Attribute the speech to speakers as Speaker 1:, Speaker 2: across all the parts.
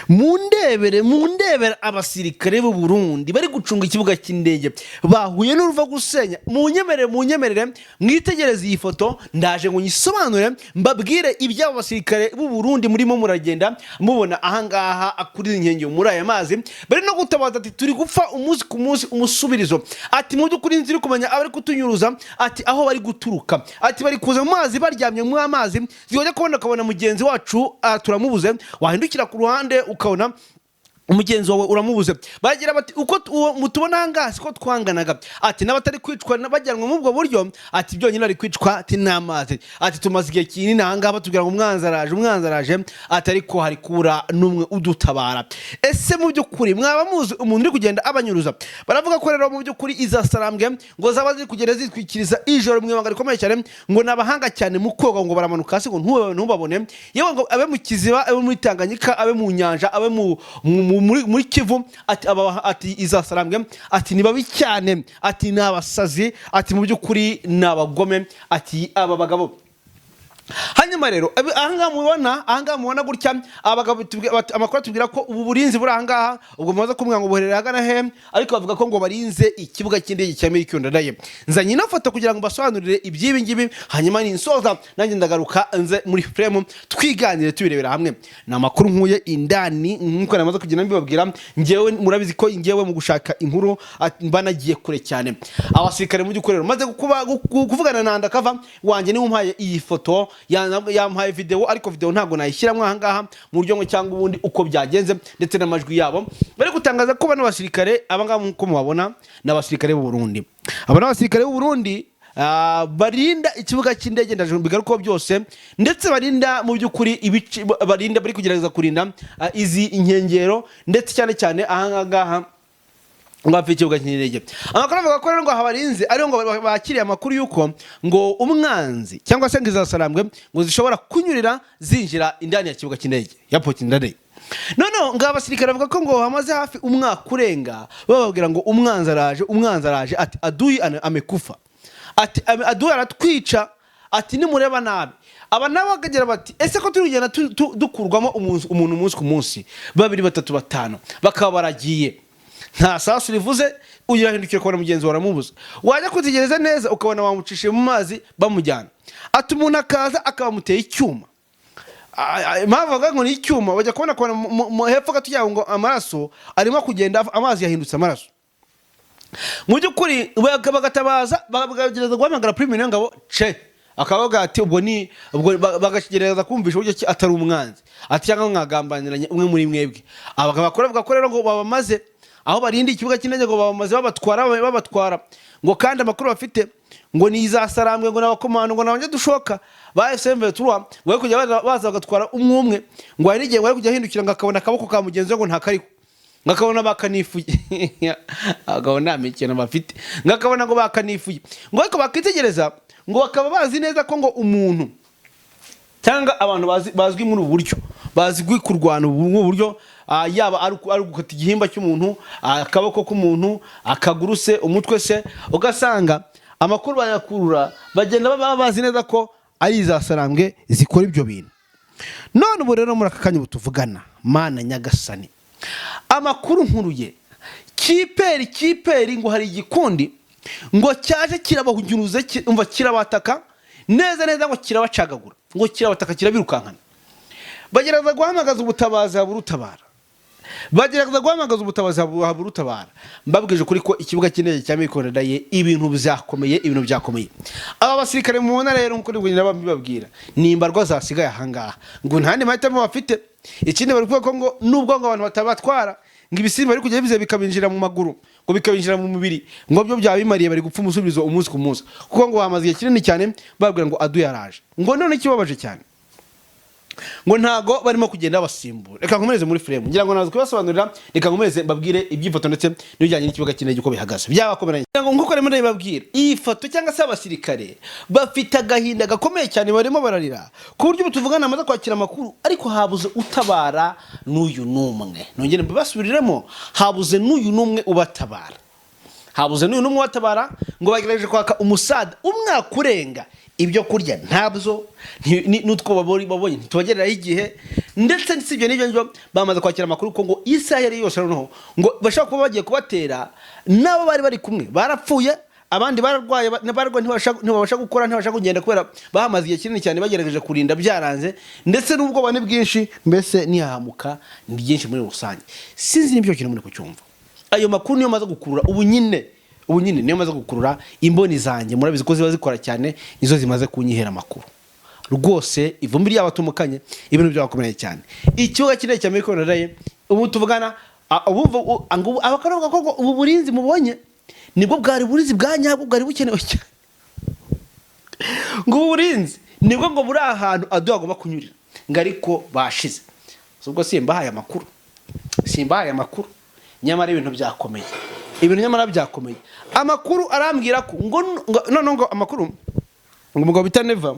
Speaker 1: Mundebere abasirikare b'u Burundi bari gucunga ikibuga cy'indege bahuye n'uruva gusenya. Munyemerere mwitegereze iyi foto, ndaje ngo nyisobanure mbabwire iby'abo basirikare b'u Burundi murimo muragenda mubona ahangaha akuri inkenge muri aya mazi bari no gutabaza ati turi gupfa umunsi ku munsi umusubirizo. Ati mu by'ukuri nziri kumenya abari kutunyuruza, ati aho bari guturuka, ati bari kuza mu mazi baryamye mu amazi zibajya kubona mugenzi wacu turamubuze, wahindukira ku ruhande ukabona umugenzi wawe uramubuze. Bagira bati uko mutubona hanga siko twanganaga, ati nabatari kwicwa bajyanwa mu bwo buryo, ati byonyine ari kwicwa ati namazi, ati tumaze igihe kinini hanga batubwira ngo umwanzi araje, ati ariko hari kura numwe udutabara. Ese mu by'ukuri mwaba muzi umuntu uri kugenda abanyuruza? Baravuga ko rero mu by'ukuri izasarambwe ngo zaba ziri kugenda zitwikiriza ijoro mu ibanga rikomeye cyane, ngo nabahanga cyane mu koga ngo baramanuka hasi ngo ntubabone, yewe ngo abe mu kiziba, abe muri Tanganyika, abe mu nyanja, abe muri Kivu, ati izasarambwe, ati ni babi cyane, ati nabasazi, ati mu by'ukuri nabagome, ati aba bagabo. Hanyuma rero ahangaha mubona gutya abagabo amakuru tubwira ko ubu burinzi buri ahangaha ubwo mumaze kumwanga ngo buherera hagana he, ariko bavuga ko ngo barinze ikibuga cy'indege cya Miliki Ndadaye. Nzanye na foto kugira ngo basobanurire iby'ibi ngibi, hanyuma ninsoza nanjye ndagaruka nze muri frame twiganire tubirebera hamwe. Na makuru nkuye indani nkuko namaze kugenda mbibabwira, ngewe murabizi ko ngewe mu gushaka inkuru mbanagiye kure cyane. Abasirikare mu by'ukorero maze kuvugana na ndakava wanjye ni umpaye iyi foto, yampaye video, ariko video ntago nayishyiramo ahangaha mu buryo ngo cyangwa ubundi uko byagenze, ndetse n'amajwi yabo bari gutangaza ko bano basirikare abangaba nko mubabona n'abasirikare b'u Burundi. Aba n'abasirikare b'u Burundi barinda ikibuga cy'indege, ndaje bigaruko byose, ndetse barinda mu by'ukuri barinda bari kugerageza kurinda izi inkengero, ndetse cyane ahangaha ngafite ikibuga cy'indege. Amakuru avuga ko rero ngo habarinze ariyo ngo bakiriye amakuru yuko ngo umwanzi cyangwa se ngo izasarambwe ngo zishobora kunyurira zinjira indani ya kibuga cy'indege ya Poti Ndadaye. None ngo abasirikare bavuga ko ngo hamaze hafi umwaka urenga bababwira ngo umwanzi araje, ati adui amekufa, ati adui aratwica, ati nimureba nabi. Aba nabo bakagira bati ese ko turugenda dukurwamo umuntu umunsi ku munsi 2 3 5 bakaba baragiye nta sasu rivuze, uyirahindukira kubona mugenzi waramubuza, wajya kuzigereza neza ukabona wamucishe mu mazi bamujyana, ati umuntu akaza akabamuteye icyuma. Mpavaga ngo ni icyuma, bajya kubona hepfo gatujya ngo amaraso arimo kugenda, amazi yahindutse amaraso. Mu by'ukuri bagatabaza bagagereza guhamagara Prime Ngabo akabaga ati ubwo bagashigereza kumvisha uburyo atari umwanzi, ati cyangwa mwagambaniranye umwe muri mwebwe. Abakora bavuga ko rero ngo babamaze aho barindi ikibuga cy'indege ngo babamaze babatwara ngo kandi amakuru bafite ngo ni izasarambwe ngo n'abakomando ngo nabanje dushoka ba SM23 ngo kujya baza bagatwara umwe ngo hari igihe bari kujya hindukira ngo akabona akaboko ka mugenzi ngo ntakariko ngakabona bakanifuye agabona mikino bafite ngakabona ngo bakanifuye ngo ariko bakitegereza ngo bakaba bazi neza ko ngo umuntu cyangwa abantu bazwi muri uburyo bazwi kurwana mu buryo yaba ari gukata igihimba cy'umuntu, akaboko k'umuntu, akaguru se, umutwe se, ugasanga amakuru bayakurura bagenda baba bazi neza ko ari izasarambwe zikora ibyo bintu. None ubu rero muri akakanya butuvugana mana nyagasani, amakuru nkuruye kiperi ngo hari igikundi ngo cyaje kirabahunyuruze umva kirabataka neza ngo kirabacagagura ngo kirabataka kirabirukankana. Bagerageza guhamagaza ubutabazi haburutabara, mbabwije kuri ko ikibuga cy'indege cya Miliki Ndadaye ibintu byakomeye. Aba basirikare mubona rero nkuko nibwo babwira ni imbarwa zasigaye ahangaha ngo ntandi mahitamo bafite. Ikindi bari kuvuga ko ngo nubwo ngo abantu batabatwara ngo ibisimba bari kujya bize bikabinjira mu maguru ngo bikabinjira mu mubiri ngo byo byabimariye bari gupfa umusubizo umunsi ku munsi, kuko ngo bamaze igihe kinini cyane babwira ngo adu yaraje. Ngo none kibabaje cyane ngo ntago barimo kugenda basimbura. Reka nkomereze muri frame ngira ngo nazo kubasobanurira, reka nkomereze mbabwire ibyifoto ndetse n'ibijyanye n'ikibuga cy'indege uko bihagaze byabakomeranye. Ngo nkuko rero ndababwira iyi foto cyangwa se abasirikare bafite agahinda gakomeye cyane, barimo bararira ku buryo butuvugana amaze kwakira amakuru, ariko habuze utabara n'uyu numwe. Nongere mbibasubiriremo, habuze n'uyu numwe ubatabara. habuze n'uyu n'umwe watabara ngo bagerageje kwaka umusada umwaka urenga ibyo kurya ntabyo n'utwo babonye ntitubagereraho igihe ndetse n'ibyo n'ibyo bamaze kwakira amakuru ko ngo isaha yari yose noneho ngo bashobora kuba bagiye kubatera nabo bari kumwe barapfuye abandi bararwaye ntibabasha gukora ntibabasha kugenda kubera bahamaze igihe kinini cyane bagerageje kurinda byaranze ndetse n'ubwoba ni bwinshi mbese nihahamuka ni byinshi muri rusange sinzi n'ibyo kintu muri kucyumva ayo makuru niyo maze gukurura ubu nyine niyo maze gukurura imboni zanjye murabizi ko ziba zikora cyane nizo zimaze kunyihera amakuru rwose ivumbi ryabatumukanye ibintu byabakomeye cyane ikibuga kinini cya Amerika Naraye ubu tuvugana abakavuga ko ubu burinzi mubonye nibwo bwari burinzi bwa nyabwo bwari bukenewe cyane ngo ubu burinzi nibwo ngo buri ahantu agomba kunyurira ngo ariko bashize ubwo simbahaye amakuru nyamara ibintu byakomeye amakuru arambwira ko ngo amakuru ngo umugabo bita Neva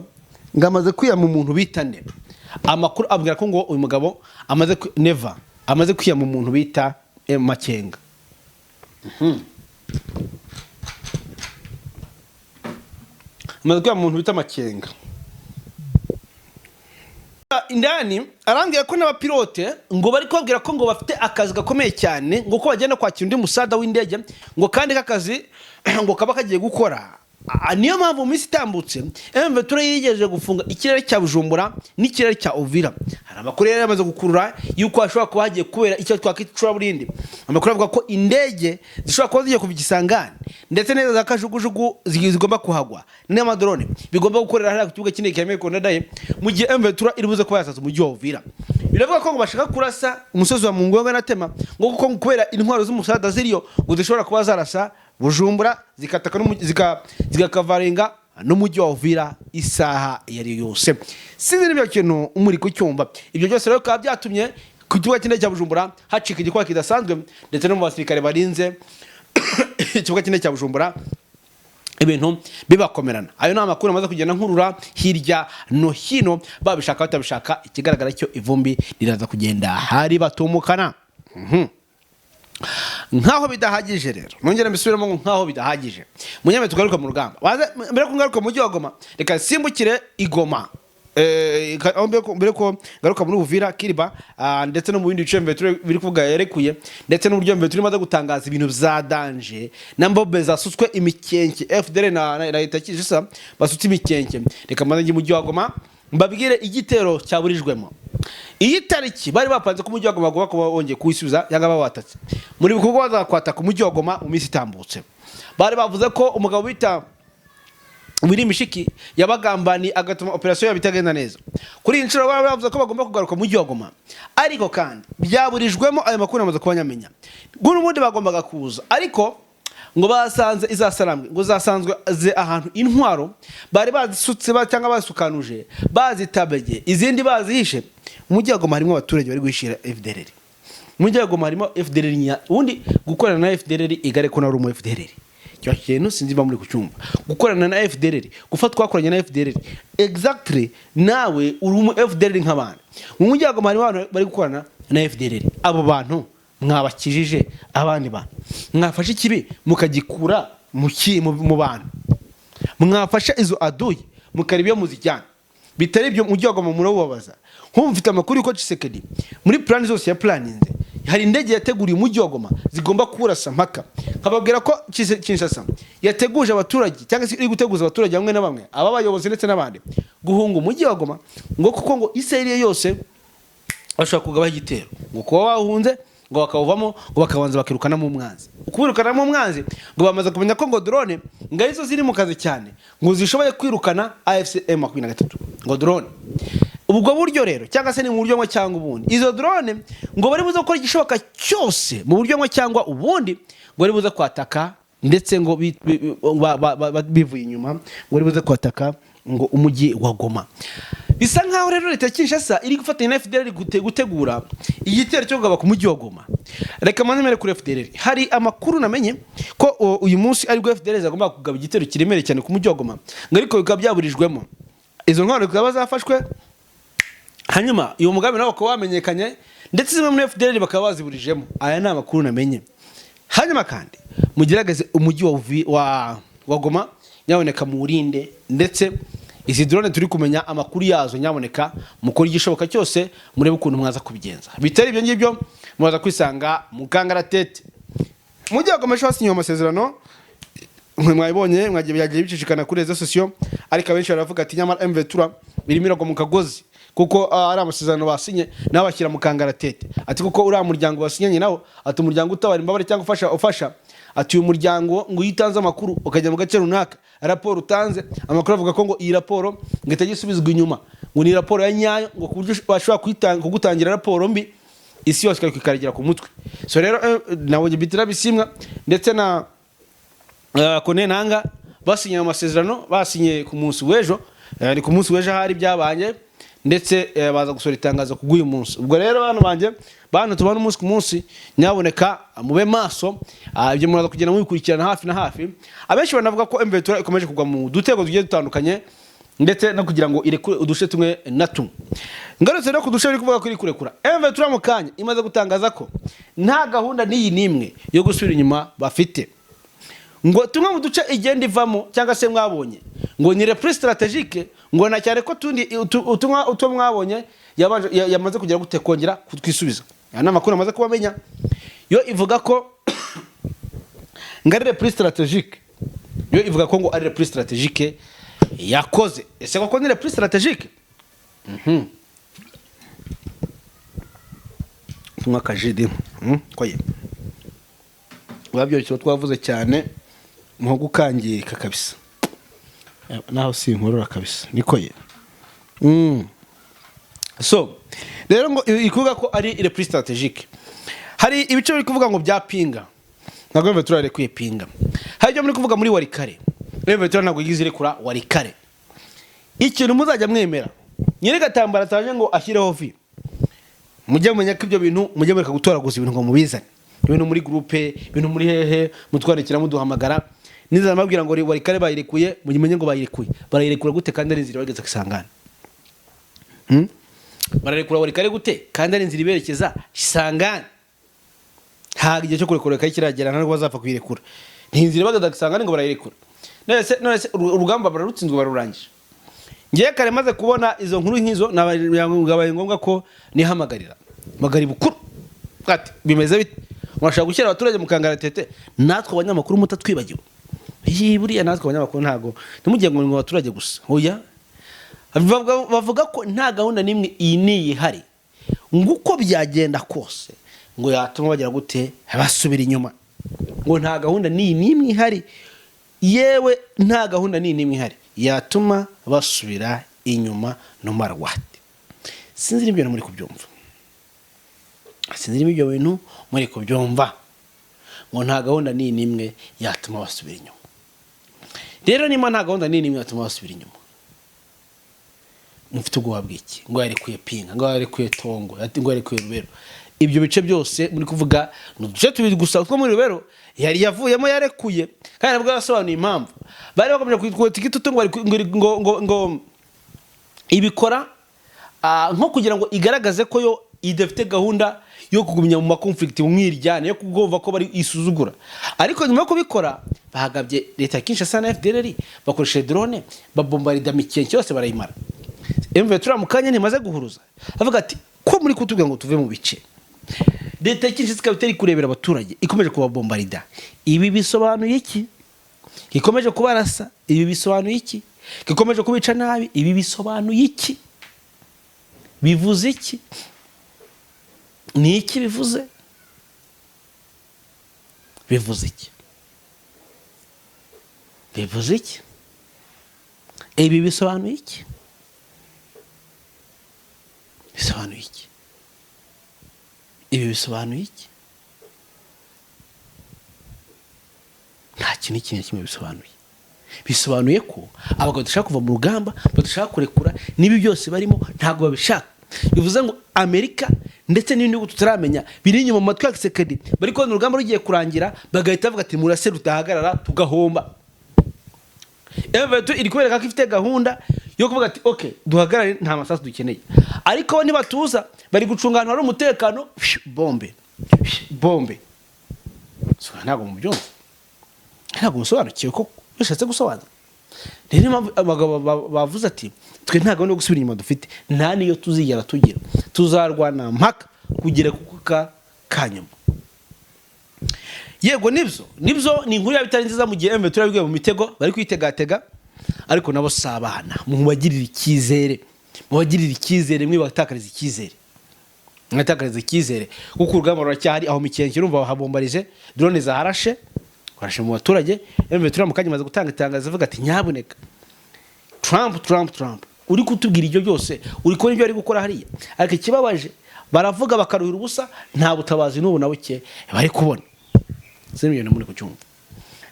Speaker 1: ngo amaze kwiyama umuntu bita Neva amakuru abwira ko ngo uyu mugabo amaze kwiyama umuntu bita Makenga amaze kwiyama umuntu bita Makenga indani arambwira ko n'abapilote ngo bari kubabwira ko ngo bafite akazi gakomeye cyane ngo ko bagenda kwakira undi musada w'indege ngo kandi kakazi ngo kaba kagiye gukora niyo mpamvu mu minsi itambutse M23 yigejeje gufunga ikirere cya Bujumbura n'ikirere cya Uvira hari amakuru yari yamaze gukurura yuko hashobora kuba hagiye kubera icyo twakita icuraburindi amakuru avuga ko indege zishobora kuba zigiye kuva Igisangani ndetse neza za kajugujugu zigomba kuhagwa n'amadrone bigomba gukorera hariya ku kibuga kinini cya Amerika Naraye mu gihe M23 iri buze kuba yasatse umujyi wa Uvira biravuga ko ngo bashaka kurasa umusozi wa Mungwengwe na Tema ngo kuko kubera intwaro z'umusada ziriyo ngo zishobora kuba zarasa Bujumbura zikataka zigakavaringa n'umujyi wa Uvira isaha yari yose sinzi n'ibyo kintu umuri kucyumva ibyo byose rero ka byatumye ku kibuga kinini cya Bujumbura hacika igikwa kidasanzwe ndetse no mu basirikare barinze ikibuga kinini cya Bujumbura ibintu bibakomerana ayo ni amakuru amaze kugenda nkurura hirya no hino babishaka batabishaka ikigaragara cyo ivumbi riraza kugenda hari batumukana nkaho bidahagije rero nongera mbisubiremo nkaho bidahagije munyame tugaruka mu rugamba mbere ko ngaruka mu mujyi wa Goma reka simbukire igoma mbere ko ngaruka muri Uvira Kiriba ndetse no mu bindi bice biri kuvuga yarekuye ndetse n'uburyo mbere turimo gutangaza ibintu bya danje na mbombe zasutswe imikenke FDL na leta kishisa basutse imikenke reka manage mu mujyi wa Goma mbabwire igitero cyaburijwemo iyi tariki bari bapanze ku mujyi wa Goma ko bongeye kuwisubiza yanga bawatatse muri bikorwa bazakwata ku mujyi wa Goma mu minsi itambutse bari bavuze ko umugabo bita Wiri Mishiki yabagambani agatuma operation yabitagenda neza kuri inshuro bari bavuze ko bagomba kugaruka mu mujyi wa Goma ariko kandi byaburijwemo ayo makuru amaze kubanyamenya n'ubundi bagombaga kuza ariko ngo basanze izasaramwe ngo zasanzwe ze ahantu intwaro bari bazisutse cyangwa basukanuje bazitabege izindi bazihishe umujyi wa Goma harimo abaturage bari guhishira FDLR umujyi wa Goma harimo FDLR nya ubundi gukorana na FDLR igare ko na rumo FDLR cyo kintu sinzi ba muri kucyumva gukorana na FDLR gufatwa kwakoranye na FDLR exactly nawe urumo FDLR nk'abana mu mujyi wa Goma harimo abantu bari gukorana na FDLR abo bantu mwabakijije abandi bantu mwafashe ikibi mukagikura mu bantu mwafasha izo aduye mukaribyo muzijyana bitari ibyo mujyi wa Goma murababaza mfite amakuru yuko Tshisekedi muri plan zose ya planinze hari indege yateguriye umujyi wa Goma zigomba kurasa mpaka nkababwira ko Kinshasa yateguje abaturage cyangwa se iri guteguza abaturage bamwe na bamwe aba bayobozi ndetse n'abandi guhunga umujyi wa Goma ngo kuko ngo Israel yose bashaka kugabaho igitero ngo kuba wahunze ngo bakavamo ngo bakabanza bakirukana mu mwanzi ukubirukana mu mwanzi ngo bamaze kumenya ko ngo drone ngo arizo ziri mu kazi cyane ngo zishoboye kwirukana AFCM 23 ngo drone ubwo buryo rero cyangwa se ni mu buryo mwe cyangwa ubundi izo drone ngo bari buze gukora igishoboka cyose mu buryo mwe cyangwa ubundi ngo bari buze kwataka ndetse ngo bivuye inyuma ngo bari buze kwataka ngo umujyi wa Goma bisa nkaho rero leta Kinshasa iri gufatanya na FDLR gutegura igitero cyo kugaba ku mujyi wa Goma reka manemere kuri FDLR hari amakuru namenye ko uyu munsi ari bwo FDLR zagomba kugaba igitero kiremere cyane ku mujyi wa Goma ngo ariko bikaba byaburijwemo izo ntwaro zikaba zafashwe hanyuma uyu mugambi nawo ko wamenyekanye ndetse zimwe muri FDLR bakaba baziburijemo aya ni amakuru namenye hanyuma kandi mugerageze umujyi wa Goma nyaboneka muwurinde, ndetse izi drone turi kumenya amakuru yazo nyaboneka mukora igishoboka cyose murebe ukuntu mwaza kubigenza. Bitari ibyo ngibyo mwaza kwisanga mu kangaratete. Mujyi wa Goma wasinye amasezerano mwabibonye, mwagiye bicicikana kuri rezo sosiyo, ariko abenshi baravuga ati nyamara M23 birimo iragwa mu kagozi kuko ari amasezerano basinye naho bashyira mu kangaratete. Ati kuko uri umuryango basinyanye nawo, ati umuryango utabara imbabare cyangwa ufasha, ati uyu muryango ngo yitanze amakuru ukajya mu gace runaka, raporo utanze amakuru avuga ko ngo iyi raporo ngo itagisubizwa inyuma, ngo ni raporo ya nyayo, ngo kuburyo bashobora kugutangira raporo mbi isi yose ikarigira ku mutwe. So rero nabonye bitira bisimwa ndetse na Kone Nanga basinye amasezerano, basinye ku munsi w'ejo, ni ku munsi w'ejo hari byabanye, ndetse baza gusora itangazo kuguye umunsi. Ubwo rero bantu tubana umunsi ku munsi nyaboneka mube maso, ibyo muraza kugenda mubikurikirana hafi na hafi. Abenshi banavuga ko M23 ikomeje kugwa mu dutego tugiye dutandukanye, ndetse no kugira ngo irekure udushe tumwe na tumwe. Ngarutse no kudushe biri kuvuga ko iri kurekura M23 mu kanya imaze gutangaza ko nta gahunda n'iyi nimwe yo gusubira inyuma bafite, ngo tumwe mu duce igenda ivamo cyangwa se mwabonye ngo ni reprise strategique, ngo na cyane ko utumwa mwabonye yamaze kugira gute kongera kutwisubiza. Yana makuru amaze kubamenya yo ivuga ko ngari reprise strategique, yo ivuga ko ngo ari reprise strategique yakoze. Ese ko ni reprise strategique? Tumwa kajidi koye wabyo cyo twavuze cyane mu gukangika kabisa, naho si inkorora kabisa niko ye. So rero ngo ikuvuga ko ari reprise strategique. Hari ibice biri kuvuga ngo bya pinga, ntabwo M23 yarekuye pinga. Hari ibyo muri kuvuga muri Warikare, M23 ntabwo yigize irekura Warikare. Ikintu muzajya mwemera nyine gatambara taje ngo ashyireho vi, mujye mumenya ko ibyo bintu mujye mureka gutoraguza ibintu ngo mubizane ibintu muri groupe, ibintu muri hehe, mutwandikira muduhamagara. Niza mabwira ngo Warikare bayirekuye, mugimenye ngo bayirekuye. Barayirekura gute kandi ari inzira bageze Kisangani? Bararekura Warikare gute kandi ari inzira iberekeza Kisangani? Nta gihe cyo kurekura kiragera ntabwo bazapfa kuyirekura. Ni inzira bageze Kisangani ngo barayirekura. Nese urugamba bararutsinzwe barurangije. Ngiye kare maze kubona izo nkuru nk'izo nabaye ngombwa ko nihamagarira magari bukuru ati bimeze bite, mwashaka gushyira abaturage mu kangaratete, natwe abanyamakuru mutatwibagiwe. Buriya natwe abanyamakuru ntago ntimugiye ngo abaturage gusa, oya bavuga ko nta gahunda nimwe iyi niyi hari, nguko byagenda kose ngo yatuma bagira gute basubira inyuma, ngo nta gahunda niyi nimwe ihari, yewe nta gahunda niyi nimwe ihari yatuma basubira inyuma no marwate. Sinzi ibyo muri kubyumva, sinzi ibyo bintu muri kubyumva, ngo nta gahunda niyi nimwe yatuma basubira inyuma. Rero nima nta gahunda niyi nimwe yatuma basubira inyuma, mufite ubwoba bw'iki? Ngo yarekuye pinga, ngo yarekuye tongo, ngo yarekuye Rubero. Ibyo bice byose muri kuvuga n'uduce tubiri gusa two muri Rubero yari yavuyemo yarekuye, kandi nabwo yasobanuye impamvu bari bakomeje kwitwita igitutu ngo ibikora nko kugira ngo igaragaze ko yo idafite gahunda yo kugumya mu makonflict mu mwiryane yo kugomba ko bari isuzugura. Ariko nyuma yo kubikora bahagabye leta ya Kinshasa na FDLR bakoresha drone babombarida mikenke yose barayimara. M23 mu kanya ntimaze guhuruza avuga ati ko muri kutubwira ngo tuve mu bice, leta ya Kinshasa ikabitari kurebera abaturage ikomeje kubabombarida. Ibi bisobanuye iki? Ikomeje kubarasa. Ibi bisobanuye iki? Ikomeje kubica nabi. Ibi bisobanuye iki? Bivuze iki? Ni iki bivuze? Bivuze iki? Bivuze iki? Ibi bisobanuye iki? Bisobanuye iki? Ibi bisobanuye iki? Nta kintu kimwe bisobanuye. Bisobanuye ko abagabo dushaka kuva mu rugamba, badashaka kurekura nibi byose barimo ntago babishaka. Bivuze ngo Amerika ndetse n'ibindi tutaramenya biri inyuma mu matwi ya Kisekedi bari ko urugamba rugiye kurangira bagahita bavuga ati murase rutahagarara tugahomba. M23 iri kwereka ko ifite gahunda yo kuvuga ati okay duhagarare nta masasu dukeneye, ariko bo ntibatuza bari gucungana ari umutekano bombe ntabwo mubyumva, ntabwo musobanukiwe ko bishatse gusobanura. Rero impamvu abagabo bavuze ati twe nta gahunda yo gusubira inyuma dufite, nta niyo tuzigera tugira, tuzarwana mpaka kugera kuka kanyuma. Yego nibyo ni inkuru yabitari nziza mu gihe M23 yabwiye mu mitego bari kwitegatega, ariko nabo sabana mubagirira icyizere mwe batakariza icyizere kuko urugamba ruracyahari aho Mikenke urumva habombarije drone zaharashe warashe mu baturage. M23 mu kanya maze gutanga itangazo avuga ati nyabuneka Trump uri kutubwira ibyo byose uri kubona ibyo ari gukora hariya, ariko ikibabaje baravuga bakaruhira ubusa, nta butabazi n'ubu na buke bari kubona. Semiyone muri kucyumva,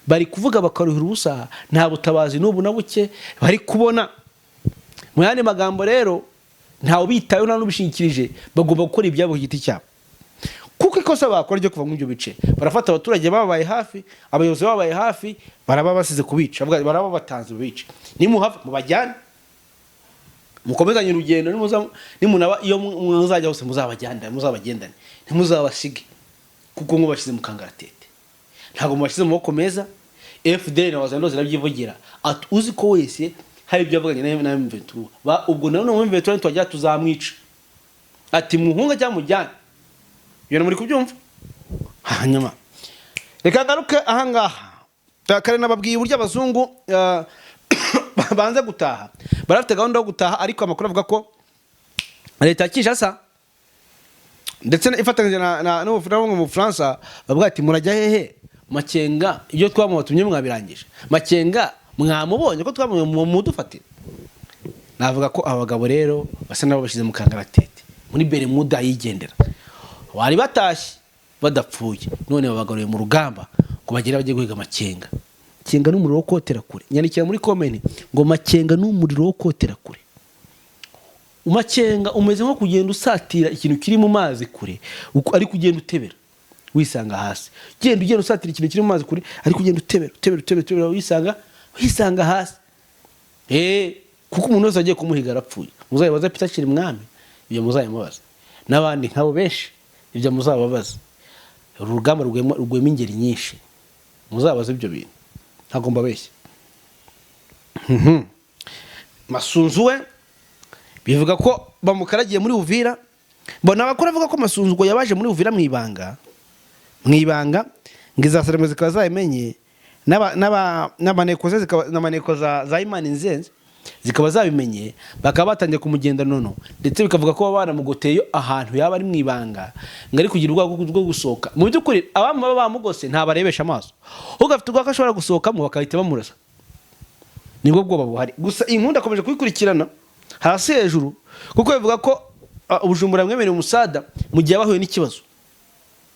Speaker 1: bari kuvuga bakaruhira ubusa, nta butabazi n'ubu na buke bari kubona. Mu yandi magambo rero ntawe bitayo nta n'ubishingikirije, bagomba gukora ibyabo giti cyabo, kuko ikosa bakora ryo kuva mu byo bice barafata abaturage babaye hafi, abayobozi babaye hafi, baraba basize kubica, baraba batanze bice, nimuhava mubajyane mukomezanye urugendo, nimunaba iyo muzajya hose muzabagendane ntimuzabasige, kuko mubashize mu kangaratete, ntabwo mubashize mu maboko meza. FDL na wazando zirabyivugira ati uzi ko wese hari ibyo avuganye na M23 ubwo none mu M23 twajya tuzamwica, ati muhunga cyangwa mujyane. Iyo muri kubyumva. Hanyuma reka garuke ahangaha kare nababwiye uburyo abazungu banze gutaha, barafite gahunda yo gutaha, ariko amakuru avuga ko leta ya Kinshasa ndetse ifatanyije n'ubufaransa mu France bavuga ati murajya hehe Makenga, ibyo twamubatumye mwabirangije, Makenga mwamubonye ko twamudufatira. Navuga ko abagabo rero basa nabo bashize mu kangaratete muri Bermuda yigendera, wari batashye badapfuye, none babagaruye mu rugamba ngo bagire bajye guhiga Makenga. Makenga n'umuriro wo kotera kure, nyandikira muri comment ngo Makenga n'umuriro wo kotera kure. Makenga umeze nko kugenda usatira ikintu kiri mu mazi kure, ari kugenda utebera wisanga hasi, ugenda usatira ikintu kiri mu mazi kure, ari kugenda utebera wisanga hasi. Kuko umuntu wese agiye kumuhiga arapfuye. Muzayibaza Peter Kiri mwami, ibyo muzayimubaza n'abandi nkabo benshi, ibyo muzababaza. Urugamba rugwema ingeri nyinshi, muzabaza ibyo bintu, ntagomba beshya. Masunzu we bivuga ko bamukaragiye muri Uvira, bona abakora avuga ko Masunzu ngo yabaje muri Uvira mwibanga ngizasaremwe zikaba zayimenye n'amaneko za Imana inzenze zikaba zabimenye, bakaba batangiye kumugenda nono, ndetse bikavuga ko babana mu goteyo ahantu yaba ari mwibanga ngari kugira ubwo bwo gusoka. Mu byukuri abama bamugose nta barebesha amaso, ugafite ubwo akashobora gusokamo bakahita bamurasa, nibwo bwoba buhari. Gusa inkunda akomeje kubikurikirana hasi hejuru, kuko bivuga ko Ubujumbura mwemereye umusada mu gihe bahuye n'ikibazo.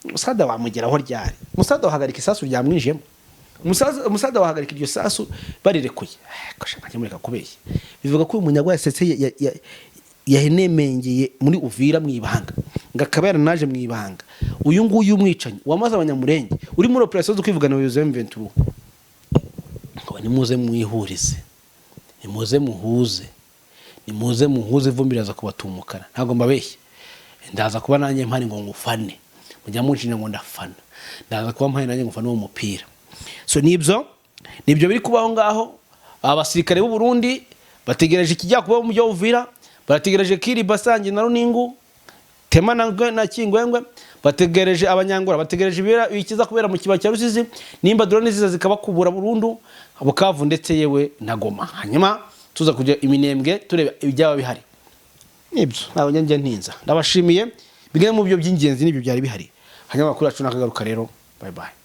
Speaker 1: Umusada wamugeraho ryari? Umusada wahagarika isasu ryamwijemo, umusada wahagarika iryo sasu barirekuye. Koshaka nyamureka kubeshya. Bivuga ko umunyagwa yasetse yahenemengeye muri Uvira mwibanga, ngakabera naje mwibanga. Uyu nguyu umwicanyi wamaze abanyamurenge uri muri operation zo kwivugana n'abayobozi ba M23, ngo nimuze mwihurize, nimuze muhuze vumbiraza kubatumukana. Ntago mbabeshye, ndaza kuba nanjye mpani ngo ngufane, mujya munshinja ngo ndafana, ndaza kuba mpani nanjye ngufana wo mupira. So nibyo biri kubaho ngaho. Abasirikare b'u Burundi bategereje ikijya kuba mu byo Uvira, barategereje Kiri Basangi na Runingu, Tema na Kingwengwe, bategereje abanyangora, bategereje ikiza kubera mu kiba cya Rusizi, nimba drone ziza zikabakubura burundu Bukavu ndetse yewe na Goma. Hanyuma tuza kujya Iminembwe tureba ibyaba bihari. Nibyo abanyanje ntinza, ndabashimiye bimwe mu byo by'ingenzi nibyo byari bihari. Hanyuma kuri acu nakagaruka rero, bye bye.